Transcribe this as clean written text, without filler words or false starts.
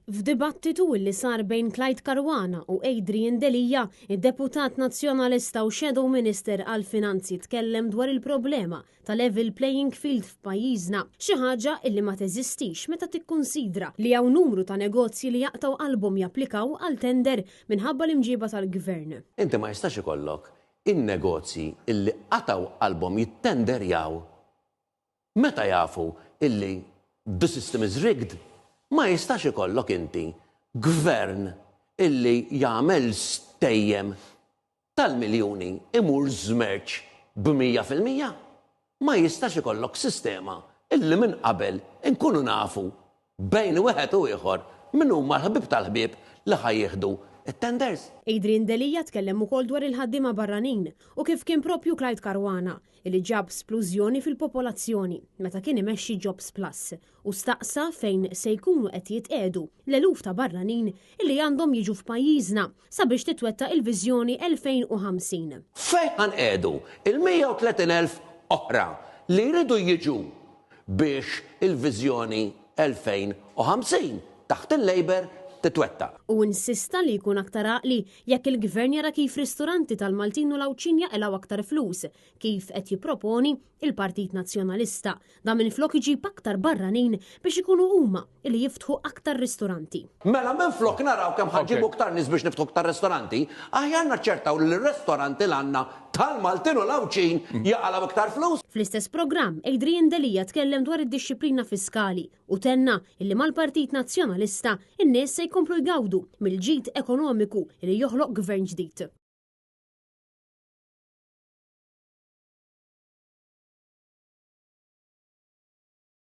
F'dibattitu li sar bejn Clyde Caruana u Adrian Delija, id-deputat nazzjonalista u Shadow Minister għal-Finanzi tkellem dwar il-problema ta' level playing field f'pajjiżna, xi ħaġa illi ma teżistix meta tikkunsidra li hawn numru ta' negozji li jaqtaw qalbhom japplikaw għal tender minħabba l-imġiba tal-gvern. Inti ma jistax ikollok in-negozji illi qataw qalbhom jittenderjaw meta jafu illi the system is rigged. Ma jistax ikollok inti gvern illi jagħmel stejjem tal-miljuni imur żmerġ b'100%. Ma jistax ikollok sistema illi minn qabel inkunu nafu bejn wieħed u ieħor min huma l-ħbieb tal-ħbieb li ħajjieħdu it-tenders. Adrian Delija tkellem ukoll dwar il-ħaddiema barranin u kif kien propju Clyde Caruana li ġab splużjoni fil-popolazzjoni meta kien imexxi Jobs Plus u staqsa fejn se jkunu qed jitqiegħdu l-eluf ta' barranin illi għandhom jiġu f'pajjiżna sabiex titwetta il-viżjoni 2050. Fejn ħanqiegħdu il-130,000 oħra li jridu jiġu biex il-viżjoni 2050 taħt il-Labor titwetta. U insista li jkun aktar għaqli jekk il-gvern jara kif ristoranti tal-Maltin u l-Awċin jaqilgħu aktar flus, kif qed jipproponi il-Partit Nazzjonalista. Da minflok iġib aktar barranin biex ikunu huma li jiftħu aktar ristoranti. Mela minflok naraw kemm ħaġġibu aktar nies biex niftħu aktar ristoranti, aħjar naċċertaw li l-ristoranti l-għandna tal-Maltin u l-Awċin jaqalgħu aktar flus. Fl-istess programm, Adrian Delija tkellem dwar id-dixxiplina fiskali u tenna illi mal-Partit Nazzjonalista in-nies se jkomplu jgawdu mill-ġid ekonomiku li joħloq gvern ġdid.